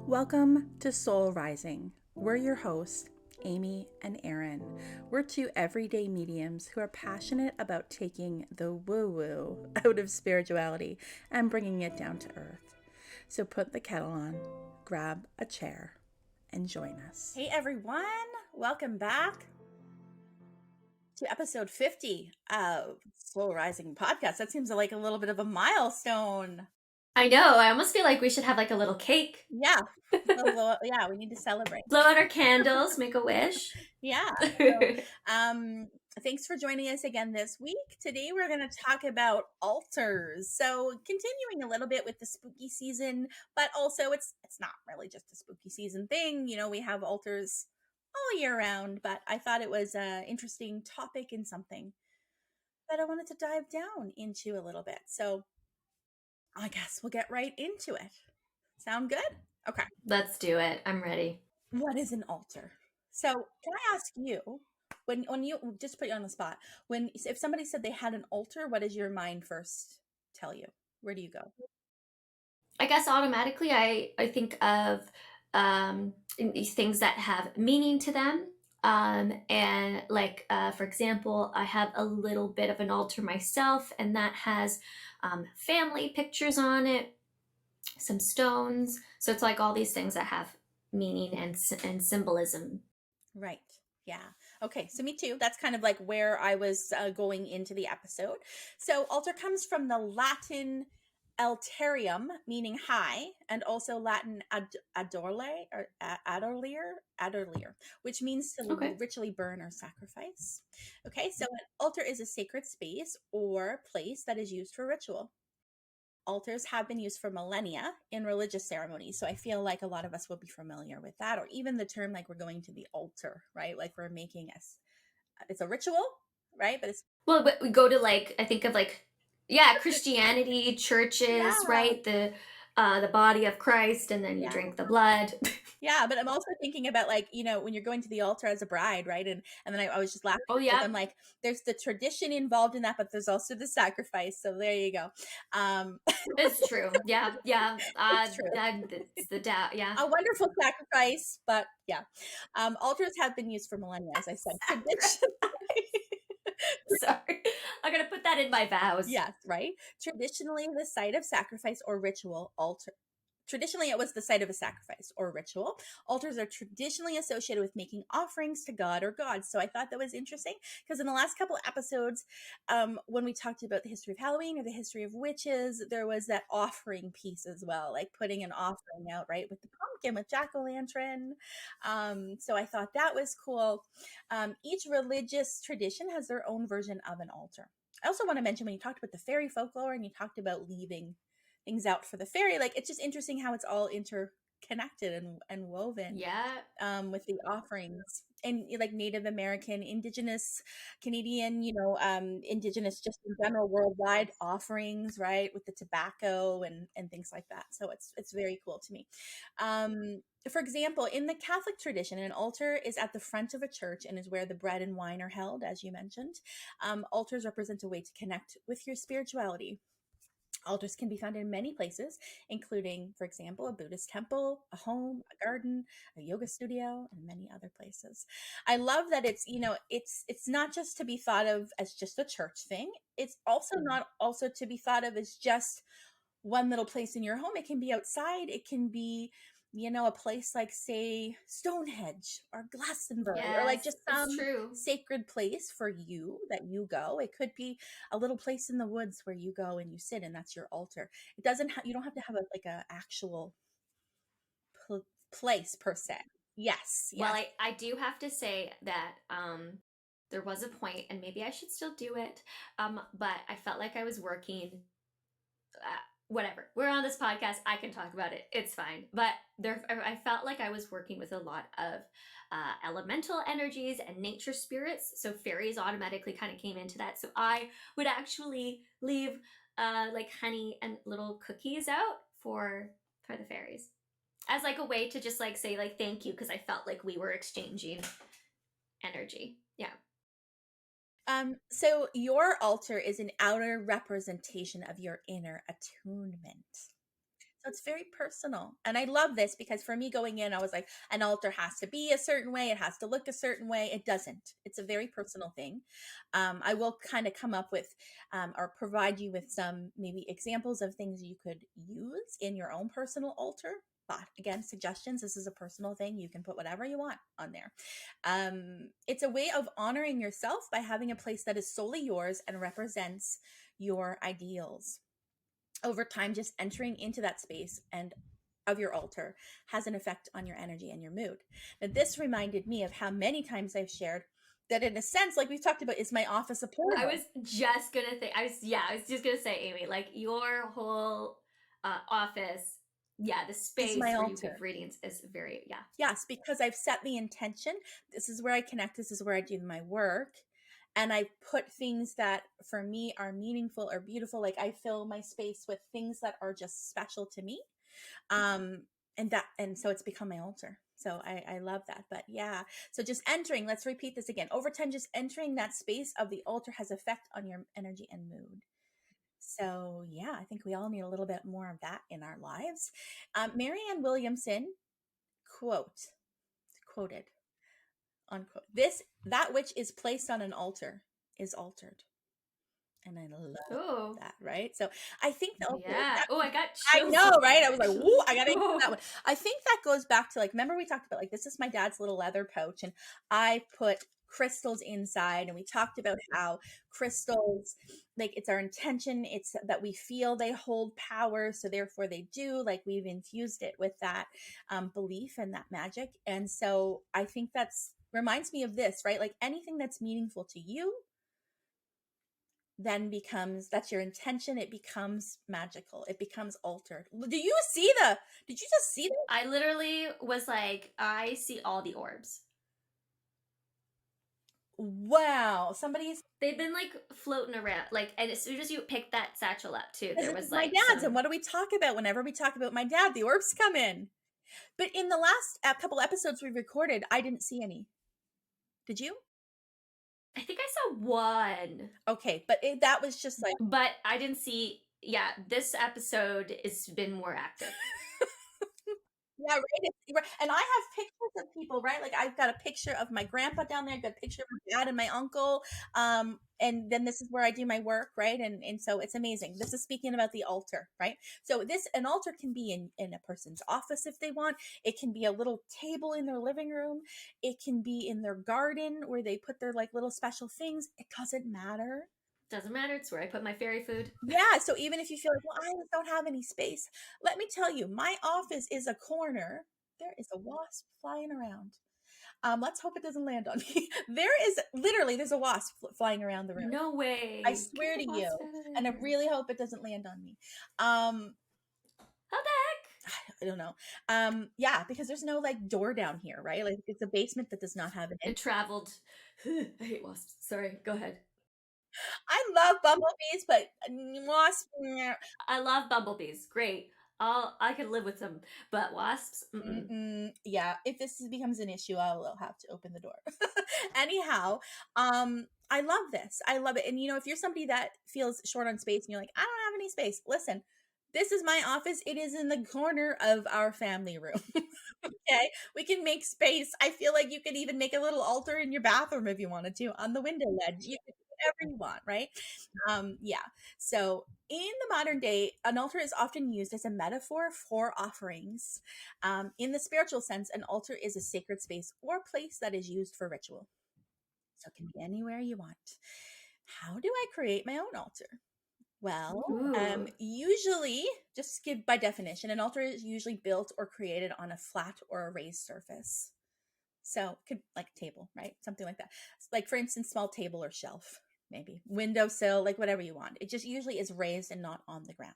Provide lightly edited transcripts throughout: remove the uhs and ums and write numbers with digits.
Welcome to Soul Rising. We're your hosts, Amy and Erin. We're two everyday mediums who are passionate about taking the woo-woo out of spirituality and bringing it down to earth. So put the kettle on, grab a chair, and join us. Hey everyone, welcome back to episode 50 of Soul Rising podcast. That seems like a little bit of a milestone. I know. I almost feel like we should have like a little cake. Yeah. Yeah, we need to celebrate. Blow out our candles, make a wish. Yeah. So, thanks for joining us again this week. Today we're going to talk about altars. So, continuing a little bit with the spooky season, but also it's not really just a spooky season thing. You know, we have altars all year round, but I thought it was an interesting topic and something that I wanted to dive down into a little bit. So, I guess we'll get right into it. Sound good? Okay. Let's do it. I'm ready. What is an altar? So, can I ask you, when you just put you on the spot, if somebody said they had an altar, what does your mind first tell you? Where do you go? I guess automatically I think of things that have meaning to them. And like, for example, I have a little bit of an altar myself, and that has family pictures on it, some stones. So it's like all these things that have meaning and symbolism. Right. Yeah. Okay. So me too. That's kind of like where I was going into the episode. So altar comes from the Latin alterium, meaning high, and also Latin adorle or adorlier, which means to Okay. ritually burn or sacrifice. Okay. So an altar is a sacred space or place that is used for ritual. Altars have been used for millennia in religious ceremonies. So I feel like a lot of us will be familiar with that, or even the term like we're going to the altar, right? Like we're making it's a ritual, right? But it's Well, but we go to like I think of like Christianity, churches, yeah, right? The body of Christ, and then you yeah. drink the blood. Yeah, but I'm also thinking about like, you know, when you're going to the altar as a bride, right? And then I was just laughing Oh because yeah, I'm like, there's the tradition involved in that, but there's also the sacrifice. So there you go. Um, it's true. Yeah, yeah. it's true. It's the doubt. Yeah. A wonderful sacrifice, but yeah. Altars have been used for millennia, as I said. Tradition. Sorry, I'm gonna put that in my vows. Yes, right. Traditionally, the site of sacrifice or ritual altar. Traditionally, it was the site of a sacrifice or ritual. Altars are traditionally associated with making offerings to God or gods. So I thought that was interesting because in the last couple of episodes, when we talked about the history of Halloween or the history of witches, there was that offering piece as well, like putting an offering out, right, with the pumpkin, with jack-o'-lantern. So I thought that was cool. Each religious tradition has their own version of an altar. I also want to mention when you talked about the fairy folklore and you talked about leaving things out for the fairy, like it's just interesting how it's all interconnected and woven Yeah. with the offerings and like Native American, Indigenous, Canadian, Indigenous just in general worldwide offerings, right, with the tobacco and things like that. So it's very cool to me. For example, in the Catholic tradition, an altar is at the front of a church and is where the bread and wine are held, as you mentioned. Altars represent a way to connect with your spirituality. Altars can be found in many places, including, for example, a Buddhist temple, a home, a garden, a yoga studio, and many other places. I love that it's not just to be thought of as just a church thing. It's also not also to be thought of as just one little place in your home. It can be outside. It can be, a place like, say, Stonehenge or Glastonbury, or like Yes, just it's some true. sacred place for you that you go. It could be a little place in the woods where you go and you sit, and that's your altar. It doesn't you don't have to have like a actual place per se. Yes, Well, yes. I do have to say that there was a point, and maybe I should still do it. But I felt like I was working. Whatever. We're on this podcast. I can talk about it. It's fine. But I felt like I was working with a lot of elemental energies and nature spirits. So fairies automatically kind of came into that. So I would actually leave like honey and little cookies out for the fairies as like a way to just like say like thank you, because I felt like we were exchanging energy. Yeah. So your altar is an outer representation of your inner attunement. So it's very personal. And I love this because for me going in, I was like, an altar has to be a certain way. It has to look a certain way. It doesn't. It's a very personal thing. I will kind of come up with or provide you with some maybe examples of things you could use in your own personal altar. But again, suggestions. This is a personal thing. You can put whatever you want on there. It's a way of honoring yourself by having a place that is solely yours and represents your ideals. Over time, just entering into that space and of your altar has an effect on your energy and your mood. Now, this reminded me of how many times I've shared that, in a sense, like we've talked about, is my office a I portal? was just gonna think. I was just gonna say, Amy, like your whole office, yeah, the Is my space where you altar. give readings is very, yeah. Yes, because I've set the intention. This is where I connect. This is where I do my work. And I put things that for me are meaningful or beautiful. Like I fill my space with things that are just special to me. And so it's become my altar. So I love that. But yeah, so just entering, let's repeat this again. Over time, just entering that space of the altar has effect on your energy and mood. So yeah, I think we all need a little bit more of that in our lives. Marianne Williamson quoted, unquote, that which is placed on an altar is altered. And I love Oh, that, right? So I think the altar, yeah. Oh, I got I chills know, over right? here, I was like, woo, actually. I gotta include that Oh, one. I think that goes back to, like, remember we talked about, like, this is my dad's little leather pouch, and I put crystals inside, and we talked about how crystals, like, it's our intention, it's that we feel they hold power, so therefore they do, like, we've infused it with that belief and that magic. And so I think that's reminds me of this, right? Like anything that's meaningful to you then becomes, that's your intention, it becomes magical, it becomes altered. Did you just see that? I literally was like, I see all the orbs. Wow, somebody's, They've been like floating around, like, and as soon as you pick that satchel up, too, because there it's was my like dad's, and some. what do we talk about whenever we talk about my dad? The orbs come in. But in the last couple episodes we recorded, I didn't see any. Did you? I think I saw one, Okay, but that was just like, but I didn't see. Yeah, this episode has been more active. yeah, right. Right. And I have pictures of people, right? Like I've got a picture of my grandpa down there. I've got a picture of my dad and my uncle. And then this is where I do my work, right? And so it's amazing. This is speaking about the altar, right? So an altar can be in a person's office if they want. It can be a little table in their living room. It can be in their garden where they put their like little special things. It doesn't matter. Doesn't matter. It's where I put my fairy food. Yeah, so even if you feel like, well, I just don't have any space, let me tell you, my office is a corner. There is a wasp flying around. Let's hope it doesn't land on me. There's a wasp flying around the room. No I way. Get swear the to you. wasp out of And I there. really hope it doesn't land on me. Um, How the I don't know. Yeah, because there's no like door down here, right? Like it's a basement that does not have an heck? It entrance. traveled. I hate wasps. Sorry, go ahead. I love bumblebees, but wasps, I love bumblebees. Great. I could live with them, but wasps. Mm-mm. yeah, if this becomes an issue, I will have to open the door. Anyhow, I love this. I love it. And if you're somebody that feels short on space and you're like, I don't have any space, listen, this is my office. It is in the corner of our family room. Okay, we can make space. I feel like you could even make a little altar in your bathroom if you wanted to on the window ledge. You could do whatever you want, right? Yeah. So in the modern day, an altar is often used as a metaphor for offerings. In the spiritual sense, an altar is a sacred space or place that is used for ritual. So it can be anywhere you want. How do I create my own altar? Well, Ooh. usually, just give by definition, an altar is usually built or created on a flat or a raised surface. So, could like a table, right? Something like that. Like, for instance, small table or shelf, maybe windowsill, like whatever you want. It just usually is raised and not on the ground.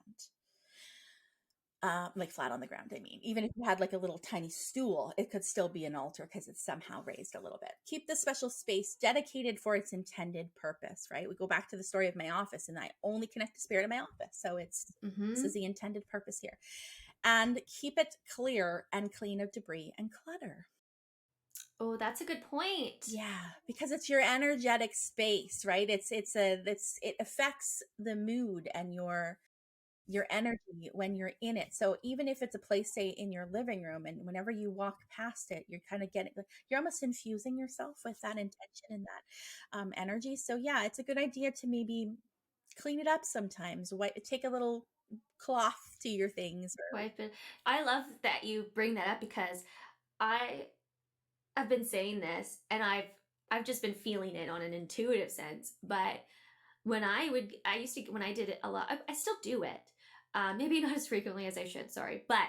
Like flat on the ground, I mean. Even if you had like a little tiny stool, it could still be an altar because it's somehow raised a little bit. Keep the special space dedicated for its intended purpose, right? We go back to the story of my office, and I only connect the spirit of my office. So this Mm-hmm. is the intended purpose here. And keep it clear and clean of debris and clutter. Oh, that's a good point. Yeah, because it's your energetic space, right? It affects the mood and your your energy when you're in it. So even if it's a place, say in your living room, and whenever you walk past it, you're kind of getting, you're almost infusing yourself with that intention and that energy. So yeah, it's a good idea to maybe clean it up sometimes. Take a little cloth to your things. Wipe it. I love that you bring that up because I have been saying this and I've just been feeling it on an intuitive sense. But I used to, when I did it a lot, I still do it. Maybe not as frequently as I should, sorry. But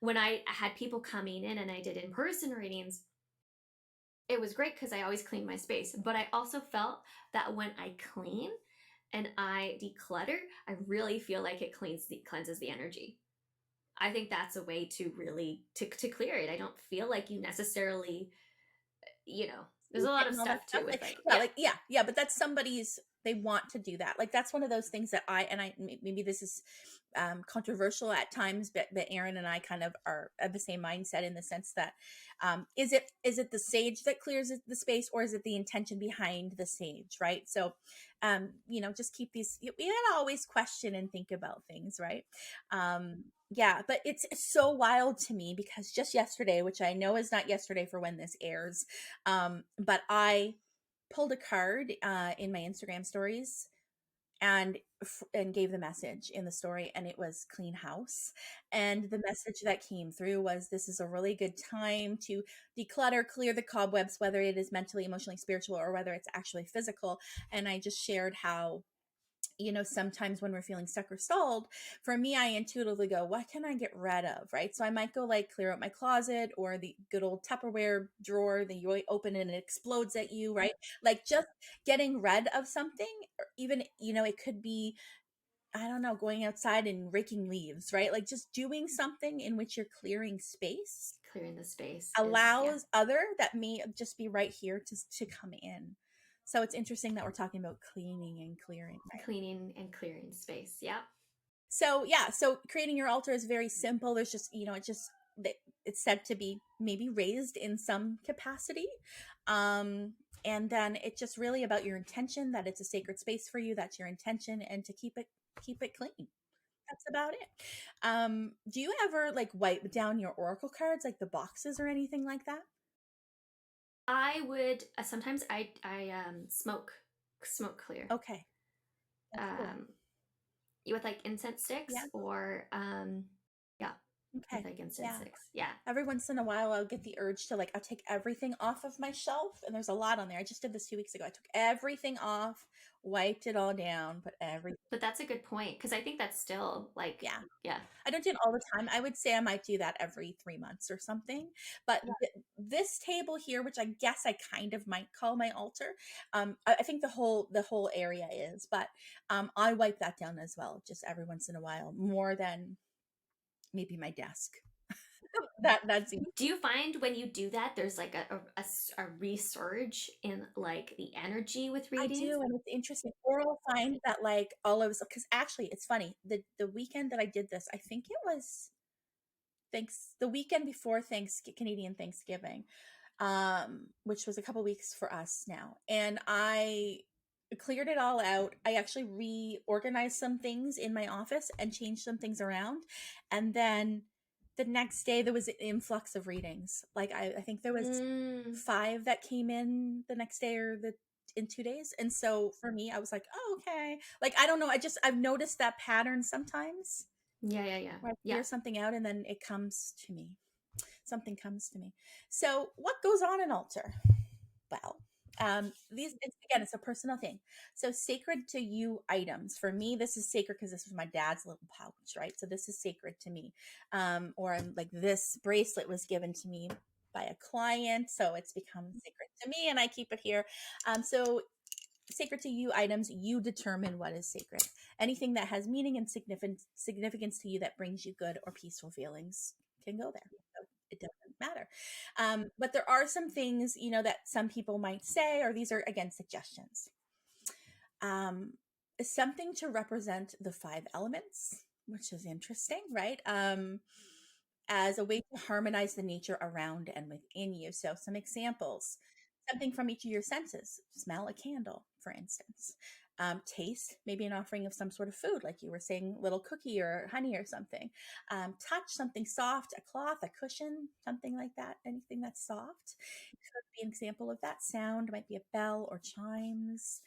when I had people coming in and I did in-person readings, it was great because I always cleaned my space. But I also felt that when I clean and I declutter, I really feel like it cleanses the energy. I think that's a way to really to clear it. I don't feel like you necessarily, you know, there's a lot of And all that stuff stuff. too with like, Yeah, yeah, yeah, but that's somebody's, they want to do that. Like that's one of those things that maybe this is controversial at times, but Erin and I kind of are of the same mindset in the sense that is it the sage that clears the space, or is it the intention behind the sage, right? So just keep these, we gotta always question and think about things, right? Yeah, but it's so wild to me because just yesterday, which I know is not yesterday for when this airs, but I pulled a card in my Instagram stories and gave the message in the story, and it was clean house. And the message that came through was, this is a really good time to declutter, clear the cobwebs, whether it is mentally, emotionally, spiritual, or whether it's actually physical. And I just shared how, sometimes when we're feeling stuck or stalled, for me, I intuitively go, what can I get rid of? Right. So I might go like clear out my closet or the good old Tupperware drawer that you open and it explodes at you. Right. Like just getting rid of something, or even, it could be, I don't know, going outside and raking leaves, right? Like just doing something in which you're clearing space clearing the space is, yeah, allows other that may just be right here to come in. So it's interesting that we're talking about cleaning and clearing, right? cleaning and clearing space. Yeah. So yeah, so creating your altar is very simple. There's just, it's said to be maybe raised in some capacity. And then it's just really about your intention, that it's a sacred space for you. That's your intention, and to keep it clean. That's about it. Do you ever like wipe down your oracle cards, like the boxes or anything like that? I would sometimes I smoke clear. Okay, that's cool. Um, with like incense Yeah. sticks or yeah, with Okay. like incense Yeah. sticks. Yeah. Every once in a while, I'll get the urge to I'll take everything off of my shelf, and there's a lot on there. I just did this 2 weeks ago. I took everything off, wiped it all down, put everything. But that's a good point because I think that's still like, Yeah. yeah. I don't do it all the time. I would say I might do that every 3 months or something. But this table here, which I guess I kind of might call my altar, I think the whole area is, but I wipe that down as well, just every once in a while, more than maybe my desk. That's Do you find when you do that, there's like a resurge in like the energy with I readings? do, and it's interesting. Or I'll find that all of us, because actually it's funny. The weekend that I did this, I think it was the weekend before Canadian Thanksgiving, which was a couple weeks for us now. And I cleared it all out. I actually reorganized some things in my office and changed some things around. And then the next day there was an influx of readings. Like I think there was Mm. 5 that came in the next day, or the in 2 days. And so for me, I was like, oh, okay. Like, I don't know. I've noticed that pattern sometimes, Yeah, yeah, yeah. where I Yeah. clear something out and then it comes to me. Something comes to me. So what goes on an altar? Well, it's a personal thing. So sacred to you items. For me, this is sacred because this was my dad's little pouch, right? So this is sacred to me. Or I'm like, this bracelet was given to me by a client, so it's become sacred to me, and I keep it here. So sacred to you items, you determine what is sacred. Anything that has meaning and significance to you that brings you good or peaceful feelings can go there. So it doesn't matter. But there are some things, that some people might say, or these are again suggestions. Um, Something to represent the 5 elements, which is interesting, right? As a way to harmonize the nature around and within you. So some examples, something from each of your senses, smell a candle, for instance. Taste, maybe an offering of some sort of food, like you were saying, little cookie or honey or something. Touch, something soft, a cloth, a cushion, something like that. Anything that's soft could be an example of that. Sound might be a bell or chimes.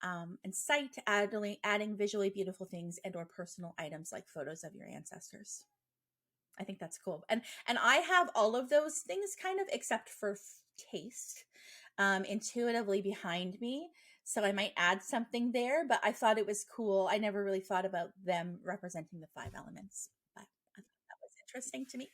And sight, adding visually beautiful things and or personal items like photos of your ancestors. I think that's cool. And I have all of those things kind of, except for taste, intuitively behind me. So I might add something there, but I thought it was cool. I never really thought about them representing the 5 elements, but I thought that was interesting to me.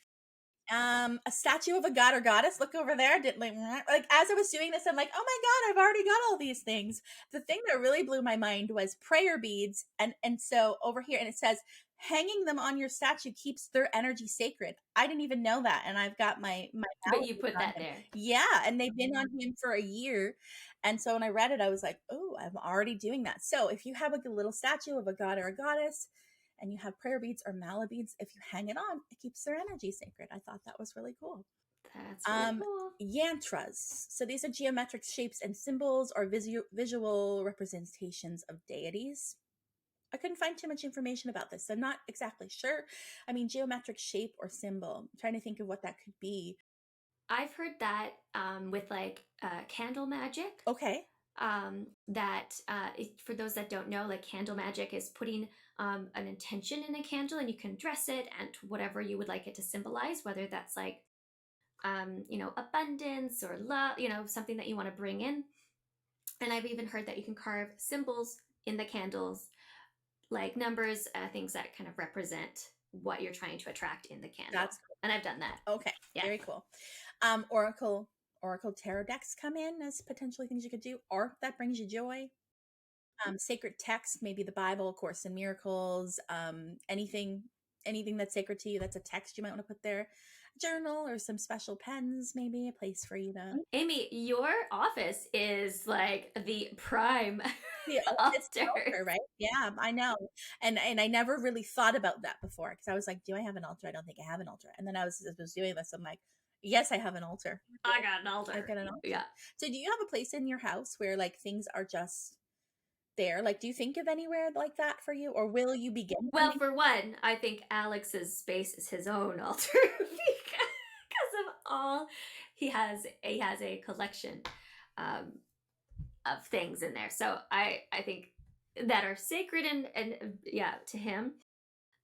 A statue of a god or goddess. Look over there. Didn't like as I was doing this, I'm like, oh my god, I've already got all these things. The thing that really blew my mind was prayer beads, and so over here, and it says hanging them on your statue keeps their energy sacred. I didn't even know that, and I've got my But you mallet put on that him. there. Yeah, and they've been on him for a year, and so when I read it, I was like, oh, I'm already doing that. So if you have a little statue of a god or a goddess, and you have prayer beads or mala beads, if you hang it on, it keeps their energy sacred. I thought that was really cool. That's really cool. Yantras. So these are geometric shapes and symbols or visual representations of deities. I couldn't find too much information about this, so I'm not exactly sure. I mean, geometric shape or symbol. I'm trying to think of what that could be. I've heard that with like candle magic. Okay. For those that don't know, like candle magic is putting an intention in a candle, and you can dress it and whatever you would like it to symbolize, whether that's like abundance or love, something that you want to bring in. And I've even heard that you can carve symbols in the candles, like numbers, things that kind of represent what you're trying to attract in the candle. That's cool. And I've done that. Okay. Yeah. Very cool. Oracle tarot decks come in as potentially things you could do. Art that brings you joy. Sacred text, maybe the Bible, Course in Miracles, anything that's sacred to you, that's a text you might want to put there. Journal or some special pens, maybe a place for you to. Amy, your office is like the prime It's an altar, right? Yeah, I know. And I never really thought about that before, because I was like, do I have an altar? I don't think I have an altar. And then I was doing this, I'm like, yes, I have an altar. I got an altar. I've got an altar. Yeah. So do you have a place in your house where like things are just there? Like, do you think of anywhere like that for you, or will you begin? Well, for one, I think Alex's space is his own altar because of all he has a collection of things in there. So I think that are sacred and yeah, to him.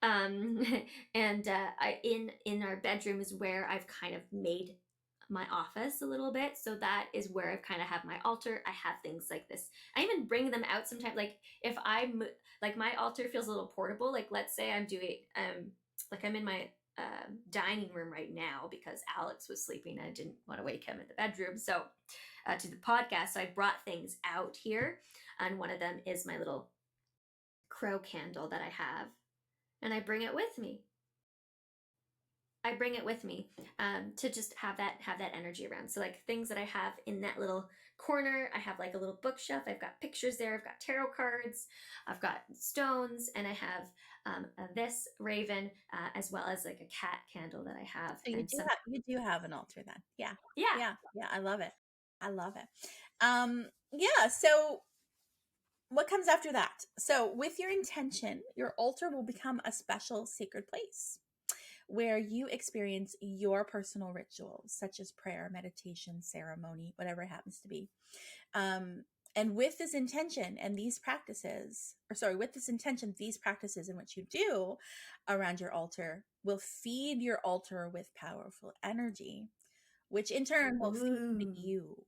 And in our bedroom is where I've kind of made my office a little bit, so that is where I've kind of have my altar. I have things like this. I even bring them out sometimes. Like if like my altar feels a little portable. Like let's say I'm doing like I'm in my dining room right now because Alex was sleeping and I didn't want to wake him in the bedroom. So to the podcast, so I brought things out here, and one of them is my little crow candle that I have, and I bring it with me. To just have that energy around. So like things that I have in that little corner, I have like a little bookshelf. I've got pictures there. I've got tarot cards. I've got stones, and I have this raven as well as like a cat candle that I have. So you do have an altar then. Yeah. Yeah. I love it. Yeah. So what comes after that? So with your intention, your altar will become a special sacred place where you experience your personal rituals, such as prayer, meditation, ceremony, whatever it happens to be. And with this intention and these practices, these practices in which you do around your altar will feed your altar with powerful energy, which in turn will feed you.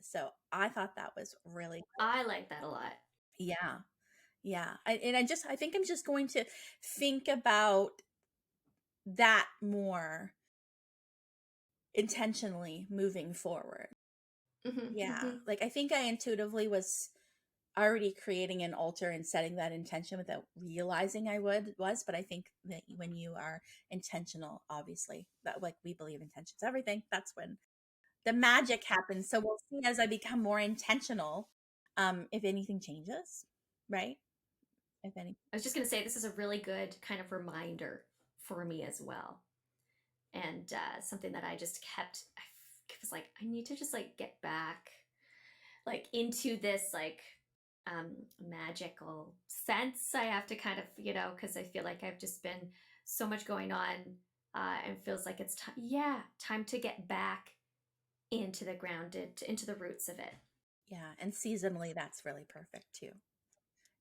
So I thought that was really cool. I like that a lot. Yeah. I think I'm just going to think about that more intentionally moving forward. Like I think I intuitively was already creating an altar and setting that intention without realizing I was, but I think that when you are intentional, obviously, that like we believe intention's everything, that's when the magic happens. So we'll see as I become more intentional, if anything changes, right? If any. I was just going to say, this is a really good kind of reminder for me as well. And something that I just kept, I was like, I need to just like get back like into this like magical sense. I have to kind of, because I feel like I've just been so much going on, and feels like it's time. Yeah, time to get back into the grounded, into the roots of it. Yeah, and seasonally, that's really perfect too.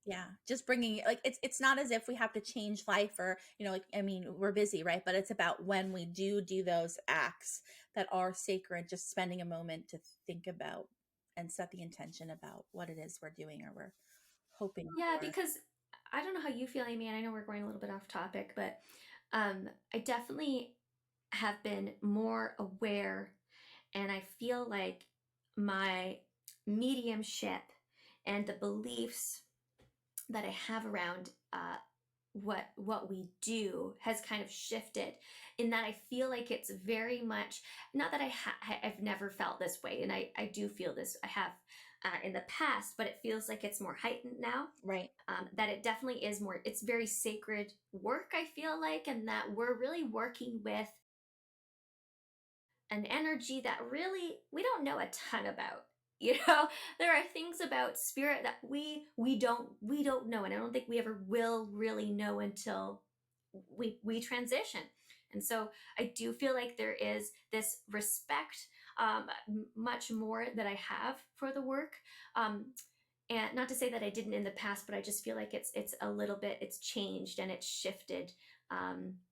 Yeah, just bringing like it's not as if we have to change life or, like, I mean, we're busy, right? But it's about when we do those acts that are sacred, just spending a moment to think about and set the intention about what it is we're doing or we're hoping Yeah, for. because I don't know how you feel, Amy, and I know we're going a little bit off topic, but I definitely have been more aware, and I feel like my mediumship and the beliefs that I have around what we do has kind of shifted, in that I feel like it's very much, not that I've never felt this way, and I do feel this, I have in the past, but it feels like it's more heightened now. Right. That it definitely is more, it's very sacred work, I feel like, and that we're really working with an energy that really we don't know a ton about. There are things about spirit that we don't know, and I don't think we ever will really know until we transition. And so I do feel like there is this respect, much more that I have for the work. And not to say that I didn't in the past, but I just feel like it's a little bit, it's changed and it's shifted.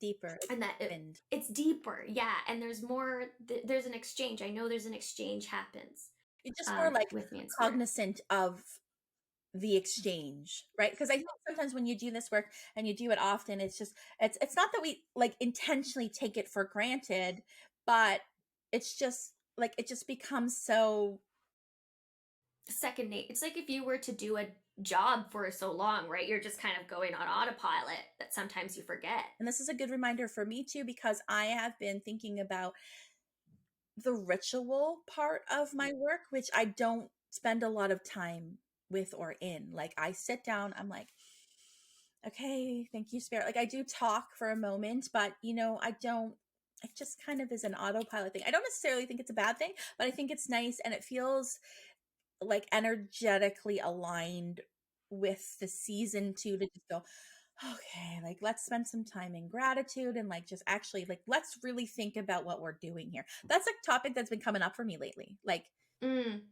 Deeper. And that And it's deeper, yeah. And there's more, there's an exchange. I know there's an exchange happens, you're just more like with me in spirit. cognizant of the exchange, right? Because I think sometimes when you do this work and you do it often, it's not that we like intentionally take it for granted, but it's just like it just becomes so. Second nature. It's like if you were to do a job for so long, right? You're just kind of going on autopilot that sometimes you forget. And this is a good reminder for me too, because I have been thinking about the ritual part of my work, which I don't spend a lot of time with or in. Like I sit down, I'm like, okay, thank you, Spirit. Like I do talk for a moment, but I don't, it just kind of is an autopilot thing. I don't necessarily think it's a bad thing, but I think it's nice and it feels like energetically aligned with the season too, to just go, okay, like let's spend some time in gratitude and like just actually like let's really think about what we're doing here. That's a topic that's been coming up for me lately. Like, Mm,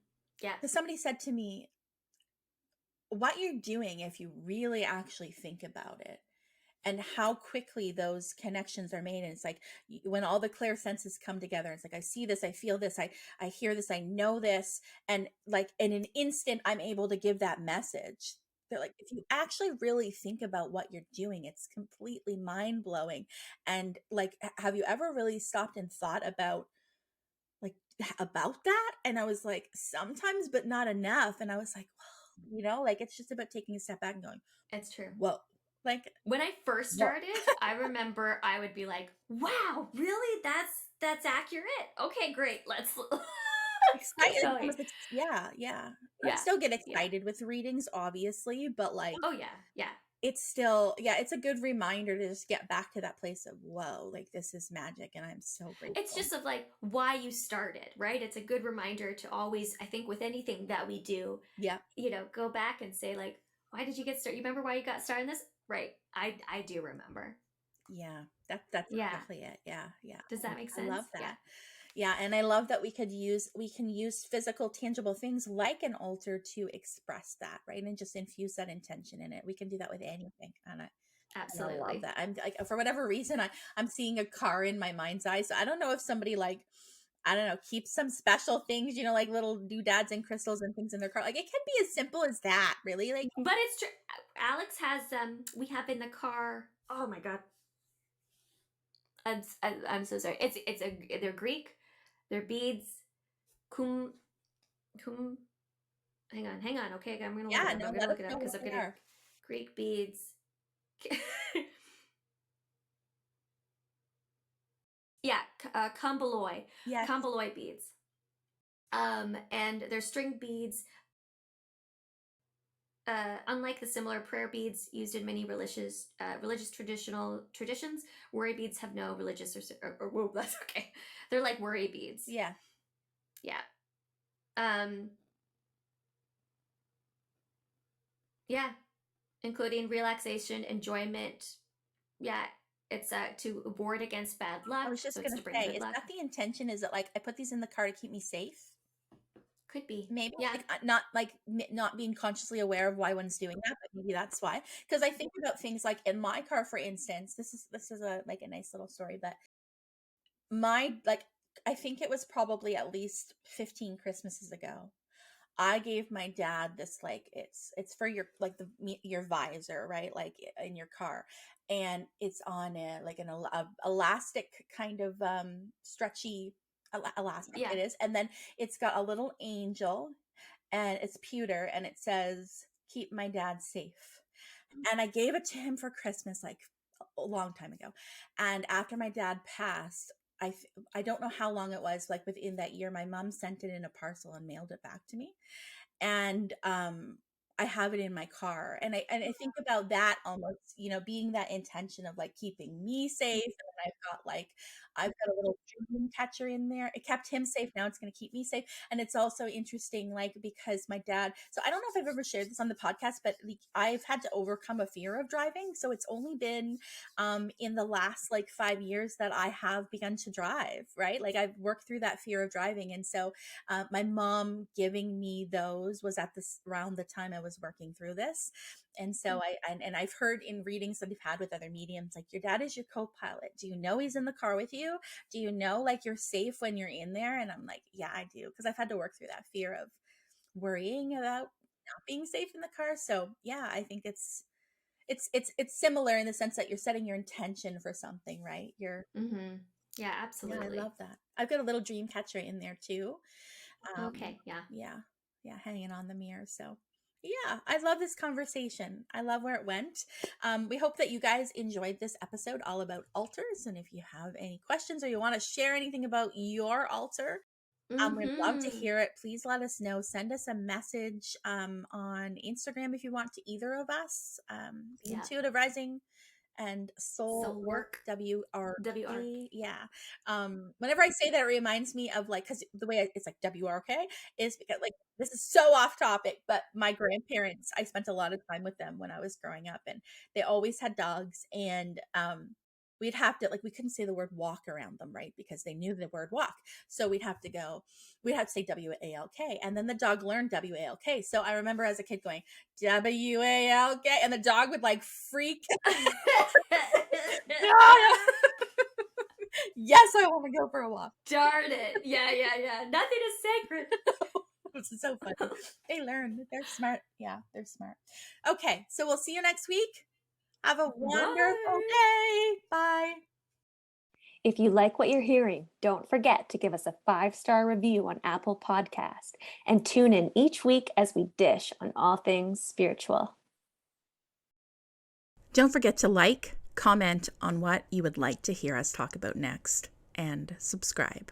yeah. because somebody said to me, what you're doing, if you really actually think about it, and how quickly those connections are made. And it's like when all the clear senses come together, it's like I see this, I feel this, I hear this, I know this, and like in an instant I'm able to give that message. They're like, if you actually really think about what you're doing, it's completely mind-blowing. And like, have you ever really stopped and thought about like about that? And I was like, sometimes, but not enough. And I was like, like it's just about taking a step back and going, It's true. whoa, like When I first whoa. started, I remember I would be like, "Wow, really? That's accurate. Okay, great. Let's keep Excited, going." yeah, yeah. I Yeah, still get yeah. excited with readings, obviously, but, like, Oh yeah, yeah. it's still yeah, it's a good reminder to just get back to that place of, "Whoa, like, this is magic," and I'm so It's grateful. just of like why you started, right? It's a good reminder to always, I think, with anything that we do, Yeah, go back and say like, "Why did you get started? You remember why you got started in this?" Right. I do remember. yeah, that's Yeah. exactly it, yeah, yeah, Does that make I sense? love Yeah. that. Yeah, and I love that we can use physical, tangible things like an altar to express that, right? And just infuse that intention in it. We can do that with anything, and I love Absolutely. that. I'm like, for whatever reason, I'm seeing a car in my mind's eye. So I don't know if somebody like, I don't know, keeps some special things, like little doodads and crystals and things in their car. Like it can be as simple as that, really. Like, But it's true. Alex has we have in the car. Oh my god. I'm so sorry. They're Greek. They're beads. Kum kum. Hang on. Okay, I'm gonna look it yeah, up. no, I'm gonna let us look it up know what because I'm they gonna are. Greek beads. Yeah, Yes. Kambaloi beads. And they're string beads. Unlike the similar prayer beads used in many religious traditions, worry beads have no religious whoa, that's okay. They're like worry beads. Yeah. Yeah. Um, Yeah, including relaxation, enjoyment. Yeah, it's to ward against bad I luck, was so just it's gonna to bring say, good is luck. that the intention? Is it like I put these in the car to keep me safe? Could be. Maybe, Yeah. like, not like not being consciously aware of why one's doing that, but maybe that's why. Because I think about things like in my car, for instance, this is a like a nice little story, but my like I think it was probably at least 15 Christmases ago. I gave my dad this like it's for your like your visor, right? Like in your car. And it's on a like an elastic kind of stretchy elastic Yeah. it is. And then it's got a little angel and it's pewter and it says keep my dad safe. And I gave it to him for Christmas like a long time ago. And after my dad passed, I don't know how long it was, like within that year, my mom sent it in a parcel and mailed it back to me. And I have it in my car. And I think about that almost, being that intention of like keeping me safe. And then I've got a little dream catcher in there. It kept him safe. Now it's going to keep me safe. And it's also interesting, like, because my dad, so I don't know if I've ever shared this on the podcast, but like, I've had to overcome a fear of driving. So it's only been in the last like 5 years that I have begun to drive, right? Like I've worked through that fear of driving. And so my mom giving me those was at this around the time I was working through this. And so and I've heard in readings that I've had with other mediums, like your dad is your co-pilot. Do you know he's in the car with you? Do you know like you're safe when you're in there? And I'm like, yeah, I do. Because I've had to work through that fear of worrying about not being safe in the car. So yeah, I think it's similar in the sense that you're setting your intention for something, right? Mm-hmm. Yeah, Yeah, I absolutely. love that. I've got a little dream catcher in there too. Okay, yeah. Yeah, yeah, hanging on the mirror. So, yeah, I love this conversation. I love where it went. We hope that you guys enjoyed this episode all about altars. And if you have any questions or you want to share anything about your altar, we'd love to Mm-hmm. hear it. Please let us know. Send us a message on Instagram if you want to either of us. The Yeah. Intuitive Rising and Soul Soul Work work. WR. WRK. Yeah. Whenever I say that, it reminds me of like, because the way it's like WRK is because like this is so off topic, but my grandparents, I spent a lot of time with them when I was growing up, and they always had dogs, and we'd have to like we couldn't say the word walk around them, right? Because they knew the word walk. So we'd have to say WALK. And then the dog learned WALK. So I remember as a kid going, WALK. And the dog would like freak. Yes, I want to go for a walk. Darn it. Yeah, yeah, yeah. Nothing is sacred. This is so funny. They learn. They're smart. Yeah, they're smart. Okay, so we'll see you next week. Have a wonderful Bye. day. Bye. If you like what you're hearing, don't forget to give us a 5-star review on Apple Podcast and tune in each week as we dish on all things spiritual. Don't forget to like, comment on what you would like to hear us talk about next, and subscribe.